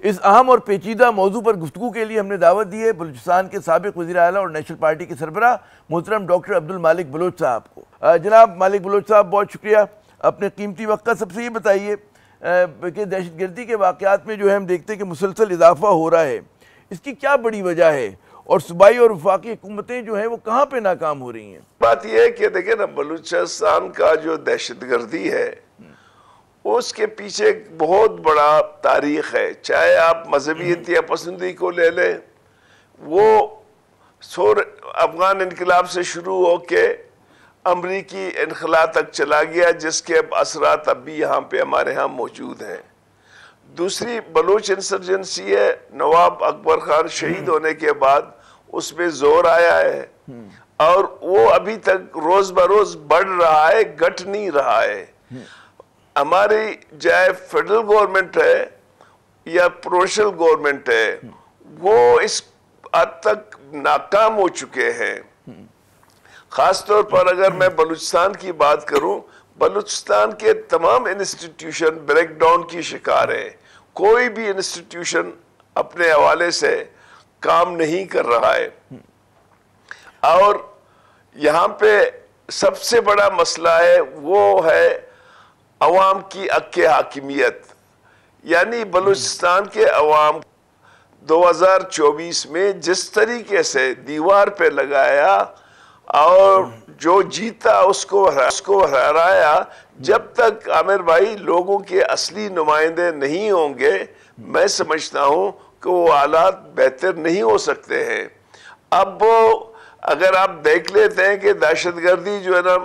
इस अहम और पेचीदा मौजू पर गुफ्तगू के लिए हमने दावत दी है बलूचिस्तान के साबिक वज़ीर आला और नेशनल पार्टी के सरबराह मोहतरम डॉक्टर अब्दुल मालिक बलोच साहब को। जनाब मालिक बलोच साहब, बहुत शुक्रिया अपने कीमती वक्त का। सबसे ये बताइए कि दहशतगर्दी के वाक़यात में जो है हम देखते हैं कि मुसलसल इजाफा हो रहा है, इसकी क्या बड़ी वजह है और सूबाई और वफाकी हुकूमतें जो हैं वो कहाँ पे नाकाम हो रही हैं? बात यह है कि देखें ना, बलूचिस्तान का जो दहशतगर्दी है उसके पीछे एक बहुत बड़ा तारीख है। चाहे आप मजहबी इंतहा पसंदी को ले लें, वो अफगान इनकलाब से शुरू होके अमरीकी इनखला तक चला गया, जिसके असरात अब भी यहाँ पे हमारे यहाँ मौजूद हैं। दूसरी बलूच इंसर्जेंसी है, नवाब अकबर खान शहीद होने के बाद उसमें जोर आया है और वो अभी तक रोज बरोज बढ़ रहा है, घट नहीं रहा है। हमारी चाहे फेडरल गवर्नमेंट है या प्रोविंशियल गवर्नमेंट है, वो इस हद तक नाकाम हो चुके हैं। खास तौर पर अगर मैं बलूचिस्तान की बात करूं, बलूचिस्तान के तमाम इंस्टीट्यूशन ब्रेकडाउन की शिकार है। कोई भी इंस्टीट्यूशन अपने हवाले से काम नहीं कर रहा है और यहाँ पे सबसे बड़ा मसला है वो है अवाम की हक़ हाकिमियत। यानी बलूचिस्तान के अवाम 2024 में जिस तरीके से दीवार पे लगाया और जो जीता उसको हराया, जब तक आमिर भाई लोगों के असली नुमाइंदे नहीं होंगे, मैं समझता हूं कि वो हालात बेहतर नहीं हो सकते हैं। अब अगर आप देख लेते हैं कि दहशतगर्दी जो है ना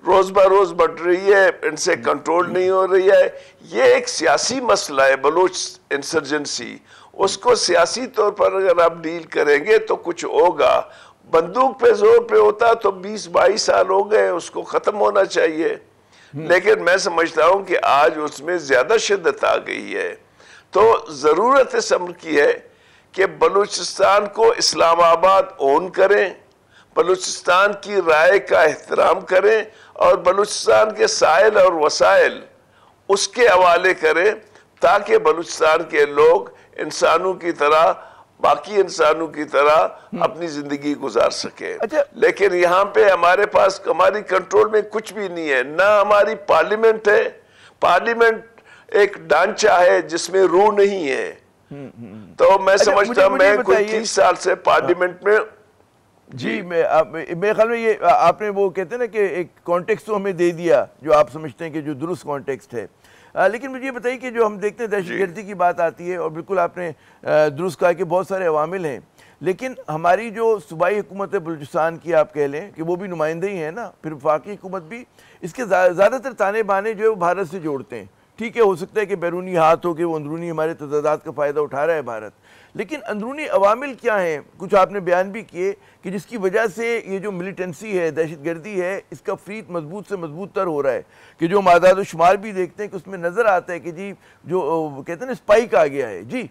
रोज ब रोज बढ़ रही है, इनसे कंट्रोल नहीं हो रही है, ये एक सियासी मसला है। बलूच इंसर्जेंसी, उसको सियासी तौर पर अगर आप डील करेंगे तो कुछ होगा। बंदूक पे जोर पे होता तो 20-22 साल हो गए, उसको खत्म होना चाहिए। लेकिन मैं समझता हूं कि आज उसमें ज्यादा शिद्दत आ गई है। तो जरूरत इस अमर की है कि बलूचिस्तान को इस्लामाबाद ओन करें, बलूचिस्तान की राय का एहतराम करें और बलूचिस्तान के साइल और वसाइल उसके हवाले करें, ताकि बलूचिस्तान के लोग इंसानों की तरह, बाकी इंसानों की तरह अपनी जिंदगी गुजार सके। अच्छा। लेकिन यहाँ पे हमारे पास, हमारी कंट्रोल में कुछ भी नहीं है। ना हमारी पार्लियामेंट है, पार्लियामेंट एक ढांचा है जिसमें रूह नहीं है। तो मैं समझता हूं, मैं कोई 30 साल से पार्लियामेंट में जी मेरे ख्याल में ये आपने वो कहते हैं ना कि एक कॉन्टेक्स्ट तो हमें दे दिया जो आप समझते हैं कि जो दुरुस्त कॉन्टेक्स्ट है। लेकिन मुझे ये बताइए कि जो हम देखते हैं दहशतगर्दी की बात आती है और बिल्कुल आपने दुरुस्त कहा कि बहुत सारे अवामिल हैं, लेकिन हमारी जो सूबाई हुकूमत है बलूचिस्तान की, आप कह लें कि वो भी नुमाइंदे ही हैं ना, फिर वफाकी हुकूमत भी, इसके ज़्यादातर ताने बाने जो है वो भारत से जोड़ते हैं। ठीक है, हो सकता है कि बैरूनी हाथ हो के वो अंदरूनी हमारे तजादात का फ़ायदा उठा रहा है भारत, लेकिन अंदरूनी अवामिल क्या हैं? कुछ आपने बयान भी किए कि जिसकी वजह से ये जो मिलिटेंसी है, दहशतगर्दी है, इसका फ्रीत मजबूत से मजबूत तर हो रहा है कि जो हम आदाद शुमार भी देखते हैं कि उसमें नज़र आता है कि जी जो कहते हैं ना स्पाइक आ गया है। जी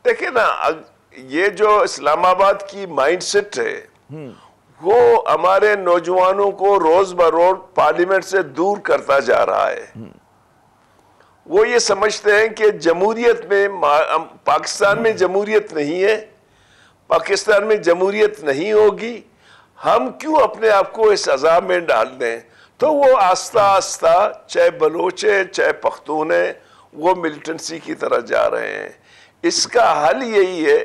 देखिए ना, ये जो इस्लामाबाद की माइंडसेट है वो हमारे नौजवानों को रोज ब रोज पार्लियामेंट से दूर करता जा रहा है। वो ये समझते हैं कि जमहूरियत में, पाकिस्तान में जमहूरियत नहीं है, पाकिस्तान में जमहूरियत नहीं होगी, हम क्यों अपने आप को इस अजाब में डाल दें। तो वो आस्ता आस्ता, चाहे बलोचे चाहे पख्तून है, वो मिलिटेंसी की तरह जा रहे हैं। इसका हल यही है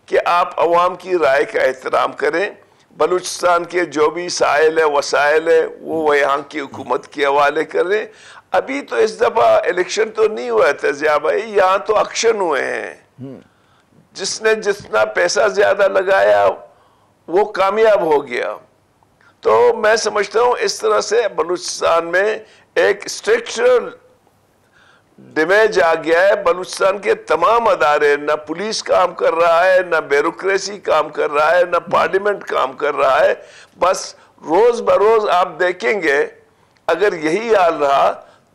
कि आप अवाम की राय का एहतराम करें, बलूचिस्तान के जो भी साइल है, वसाइल है, वो यहाँ की हुकूमत के हवाले करें। अभी तो इस दफा इलेक्शन तो नहीं हुआ था जिया भाई, यहाँ तो एक्शन हुए हैं। जिसने जितना पैसा ज्यादा लगाया वो कामयाब हो गया। तो मैं समझता हूँ इस तरह से बलूचिस्तान में एक स्ट्रक्चरल डैमेज आ गया है। बलूचिस्तान के तमाम अदारे, ना पुलिस काम कर रहा है, ना ब्यूरोक्रेसी काम कर रहा है, ना पार्लियामेंट काम कर रहा है। बस रोज बरोज आप देखेंगे अगर यही हाल रहा,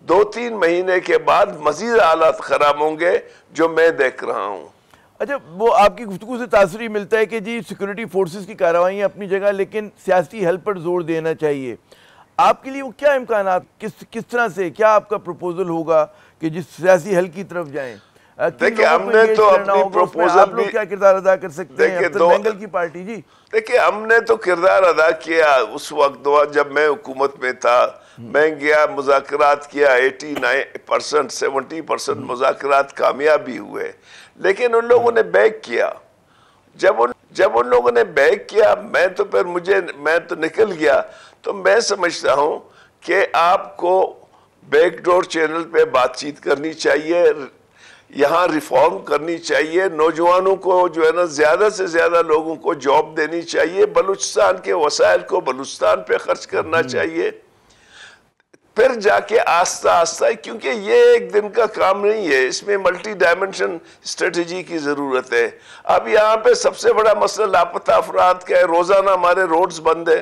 2-3 महीने के बाद मजीद हालात खराब होंगे, जो मैं देख रहा हूँ। अच्छा, वो आपकी गुफ्तगू से तासुर मिलता है कि जी सिक्योरिटी फोर्सेस की कार्रवाई अपनी जगह, लेकिन सियासी हल पर जोर देना चाहिए। आपके लिए वो क्या इम्कानात, किस तरह से, क्या आपका प्रपोजल होगा कि जिस सियासी हल की तरफ जाएं? देखिए, हमने तो अपनी प्रपोजल आप लोग क्या किरदार अदा कर सकते हैं बेंगल की पार्टी? जी देखिए, हमने तो किरदार अदा किया उस वक्त जब मैं हुकूमत में था। मैं गया, मुज़ाकरात किया, 89% 70% मुज़ाकरात कामयाब भी हुए, लेकिन उन लोगों ने बैक किया। जब उन लोगों ने बैक किया, मैं तो निकल गया। तो मैं समझता हूं कि आपको बैकडोर चैनल पे बातचीत करनी चाहिए, यहाँ रिफॉर्म करनी चाहिए, नौजवानों को जो है ना ज़्यादा से ज़्यादा लोगों को जॉब देनी चाहिए, बलूचिस्तान के वसाइल को बलूचिस्तान पे खर्च करना चाहिए, फिर जाके आस्ता आस्ता, क्योंकि ये एक दिन का काम नहीं है, इसमें मल्टी डायमेंशन स्ट्रेटजी की ज़रूरत है। अब यहाँ पे सबसे बड़ा मसला लापता अफराद का है। रोज़ाना हमारे रोड्स बंद है,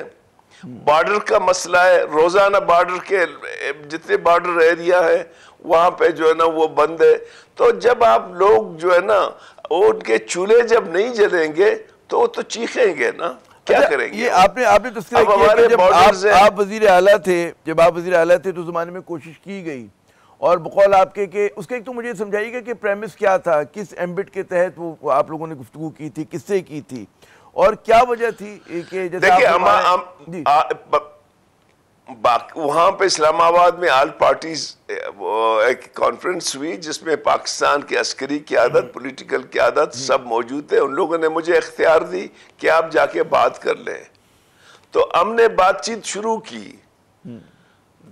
बॉर्डर का मसला है, रोज़ाना बॉर्डर के जितने बॉर्डर एरिया है वहाँ पे जो है ना वो बंद है। तो जब आप लोग जो है ना उनके चूल्हे जब नहीं जलेंगे तो चीखेंगे ना, क्या करेंगे? ये आपने तस्करा किया कि जब आप वजीर आला थे तो ज़माने में कोशिश की गई, और बकौल आपके के उसके एक तो मुझे समझाइएगा कि प्रेमिस क्या था, किस एम्बिट के तहत वो आप लोगों ने गुफ्तगू की थी, किससे की थी, और क्या वजह थी कि देखिए वहां पे इस्लामाबाद में ऑल पार्टीज एक कॉन्फ्रेंस हुई जिसमें पाकिस्तान की अस्करी क़यादत, पॉलिटिकल क़यादत सब मौजूद थे। उन लोगों ने मुझे इख्तियार दी कि आप जाके बात कर लें। तो हमने बातचीत शुरू की,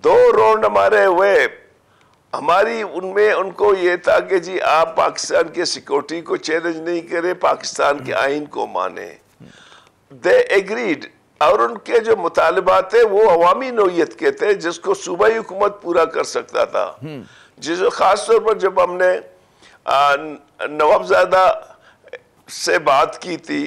2 राउंड हमारे हुए। हमारी उनमें उनको ये था कि जी आप पाकिस्तान के सिक्योरिटी को चैलेंज नहीं करें, पाकिस्तान के आइन को माने। दे एग्रीड, और उनके जो मुतालबात थे वो अवामी नौयत के थे जिसको सूबाई हुकूमत पूरा कर सकता था। जिसको खास तौर पर जब हमने नवाबजादा से बात की थी,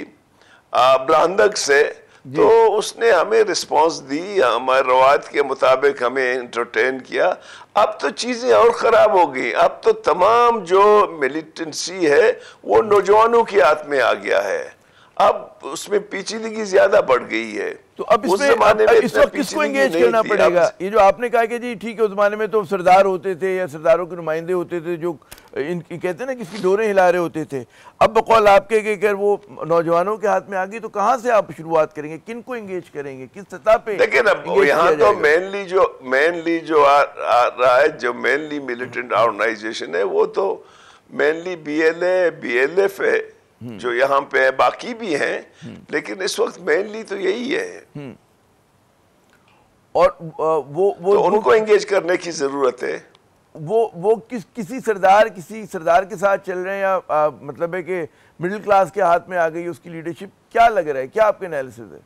ब्रांदक से, तो उसने हमें रिस्पांस दी, हमारे रवायत के मुताबिक हमें एंटरटेन किया। अब तो चीज़ें और ख़राब हो गई। अब तो तमाम जो मिलिटेंसी है वो नौजवानों के हाथ में आ गया है। अब उसमें पेचीदगी ज्यादा बढ़ गई है। तो अब इस वक्त किसको एंगेज करना पड़ेगा? ये जो आपने कहा कि जी ठीक है, उस जमाने में तो सरदार होते थे या सरदारों के नुमाइंदे होते थे जो इनकी कहते हैं ना किसकी डोरें हिला रहे होते थे। अब बकौल आपके कि अगर वो नौजवानों के हाथ में आ गई तो कहाँ से आप शुरुआत करेंगे, किन को एंगेज करेंगे, किस सतह पे? लेकिन अब यहाँ तो मेनली जो आ रहा है, जो मेनली मिलिटेंट ऑर्गेनाइजेशन है वो तो मेनली BLF है जो यहाँ पे है, बाकी भी हैं, लेकिन इस वक्त मेनली तो यही है। और वो तो उनको एंगेज करने की जरूरत है। वो किसी सरदार के साथ चल रहे हैं या मतलब है कि मिडिल क्लास के हाथ में आ गई उसकी लीडरशिप? क्या लग रहा है, क्या आपके एनालिसिस है?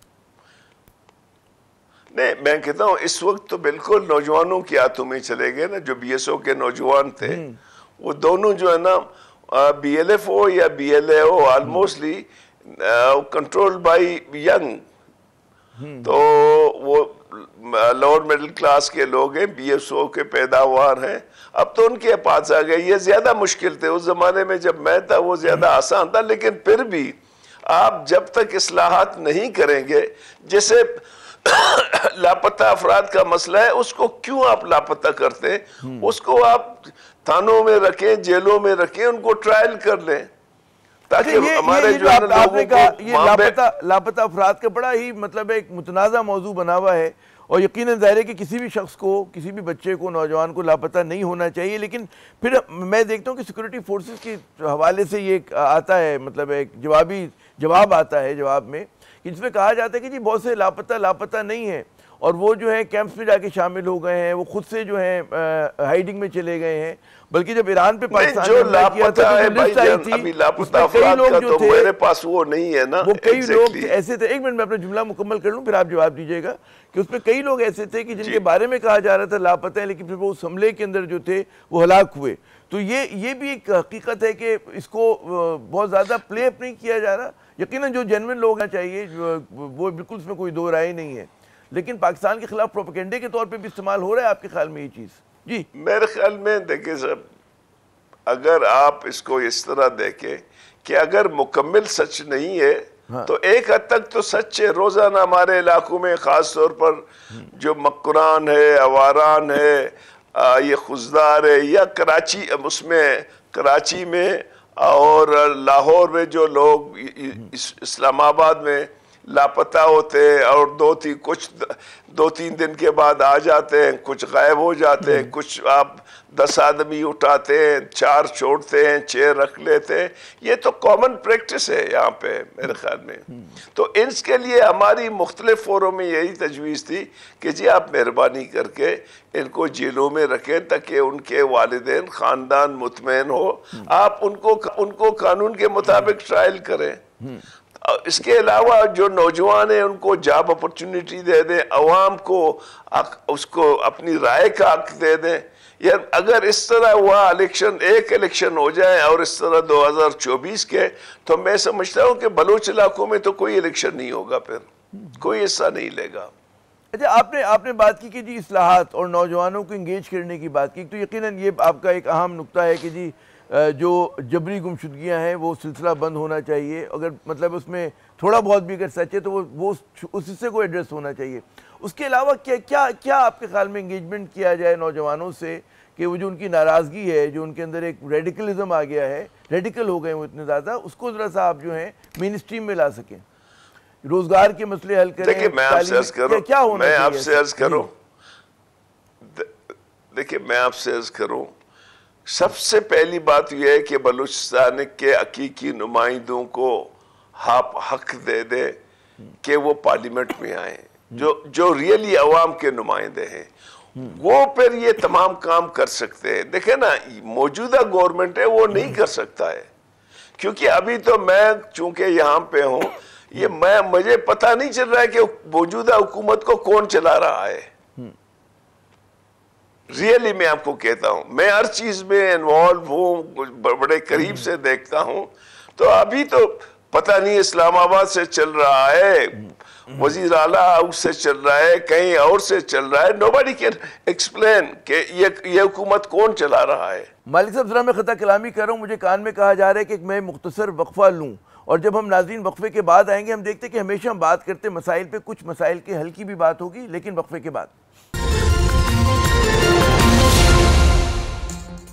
नहीं, मैं कहता हूँ इस वक्त तो बिल्कुल नौजवानों के हाथों में चले गए ना। जो BSO के नौजवान थे वो दोनों जो है ना BLF हो या BLA हो, ऑलमोस्टली कंट्रोल्ड बाय यंग, तो वो लोअर मिडिल क्लास के लोग हैं, BSO के पैदावार हैं। अब तो उनके पास आ गए। ये ज्यादा मुश्किल थे उस जमाने में जब मैं था, वो ज्यादा आसान था। लेकिन फिर भी आप जब तक इस्लाहात नहीं करेंगे, जैसे लापता अफराद का मसला है, उसको क्यों आप लापता करते हैं? उसको आप थानों में रखें, जेलों में रखें, उनको ट्रायल कर लें, ताकि हमारे जो आपने कहा ये लापता अफराद का बड़ा ही मतलब एक मुतनाज़ा मौजू बना हुआ है। और यकीनन ज़ाहिर है कि किसी भी शख्स को, किसी भी बच्चे को, नौजवान को लापता नहीं होना चाहिए। लेकिन फिर मैं देखता हूँ कि सिक्योरिटी फोर्सेस के हवाले से ये आता है, मतलब एक जवाब आता है जवाब में, जिसमें कहा जाता है कि जी बहुत से लापता नहीं है, और वो जो है कैंप्स में जाके शामिल हो गए हैं, वो खुद से जो है हाइडिंग में चले गए हैं। बल्कि जब ईरान पे पाकिस्तान जो लापता है लिस्ट आई थी, अभी लापता अफराद का तो मेरे पास वो नहीं है ना। वो कई लोग ऐसे थे, एक मिनट में अपना जुमला मुकम्मल कर लूं फिर आप जवाब दीजिएगा, कि उसमें कई लोग ऐसे थे कि जिनके बारे में कहा जा रहा था लापता है, लेकिन फिर वो उस हमले के अंदर जो थे वो हलाक हुए। तो ये भी एक हकीकत है कि इसको बहुत ज़्यादा प्ले अप नहीं किया जा रहा। यकीनन जो जेन्युइन लोग हैं चाहिए, वो बिल्कुल उसमें कोई दो राय नहीं है, लेकिन पाकिस्तान के खिलाफ प्रोपेगेंडे के तौर पे भी इस्तेमाल हो रहा है आपके ख्याल में ये चीज़? जी मेरे ख्याल में देखिए साहब, अगर आप इसको इस तरह देखें कि अगर मुकम्मल सच नहीं है हाँ। तो एक हद तक तो सच है। रोजाना हमारे इलाकों में खास तौर पर जो मक्रान है, अवारान है, ये खुजदार है, या कराची, उसमें कराची में और लाहौर में जो लोग इस्लामाबाद में लापता होते हैं और दो तीन दिन के बाद आ जाते हैं, कुछ गायब हो जाते हैं, कुछ आप 10 आदमी उठाते हैं, 4 छोड़ते हैं, 6 रख लेते हैं। ये तो कॉमन प्रैक्टिस है यहाँ पे मेरे ख्याल में। तो इसके लिए हमारी मुख्तलिफ फोरम में यही तजवीज़ थी कि जी आप मेहरबानी करके इनको जेलों में रखें ताकि उनके वालिदैन ख़ानदान मुतमईन हो। आप उनको कानून के मुताबिक ट्रायल करें। इसके अलावा जो नौजवान हैं उनको जॉब अपॉर्चुनिटी दे दें, अवाम को उसको अपनी राय का हक दे दें। यार अगर इस तरह हुआ एक इलेक्शन हो जाए और इस तरह 2024 के, तो मैं समझता हूँ कि बलूच इलाकों में तो कोई इलेक्शन नहीं होगा, फिर कोई हिस्सा नहीं लेगा। अच्छा, आपने बात की कि जी इस्लाहात और नौजवानों को इंगेज करने की बात की, तो यकीनन ये आपका एक अहम नुक्ता है कि जी जो जबरी गुमशुदगियाँ हैं वो सिलसिला बंद होना चाहिए। अगर मतलब उसमें थोड़ा बहुत भी अगर सच है तो वो उस हिस्से को एड्रेस होना चाहिए। उसके अलावा क्या आपके ख्याल में इंगेजमेंट किया जाए नौजवानों से कि वो जो उनकी नाराज़गी है, जो उनके अंदर एक रेडिकलिज्म आ गया है, रेडिकल हो गए वो इतने ज़्यादा, उसको ज़रा सा आप जो है मेन स्ट्रीम में ला सकें, रोजगार के मसले हल करें। देखिए मैं आपसे अर्ज करूं, देखिए मैं आपसे अर्ज करूं, सबसे पहली बात यह है कि बलूचिस्तान के हकीकी नुमाइंदों को हक दे दे कि वो पार्लियामेंट में आए, जो रियली अवाम के नुमाइंदे हैं, वो फिर ये तमाम काम कर सकते हैं। देखे ना, मौजूदा गवर्नमेंट है वो नहीं कर सकता है, क्योंकि अभी तो मैं चूंकि यहाँ पे हूँ, मुझे पता नहीं चल रहा है कि मौजूदा हुकूमत को कौन चला रहा है। रियली मैं आपको कहता हूं, मैं हर चीज में इन्वॉल्व हूं, बड़े करीब से देखता हूं। तो अभी तो पता नहीं इस्लामाबाद से चल रहा है, वजीर आला हाउस से चल रहा है, कहीं और से चल रहा है। नोबडी कैन एक्सप्लेन कि ये हुकूमत कौन चला रहा है। मालिक साहब, जरा मैं खता कलामी कर रहा हूँ, मुझे कान में कहा जा रहा है कि मैं मुख्तसर वक्फा लूँ, और जब हम नाज़रीन वक्फे के बाद आएंगे हम देखते हैं कि हमेशा हम बात करते मसाइल पे, कुछ मसाइल के हल की भी बात होगी, लेकिन वक्फे के बाद।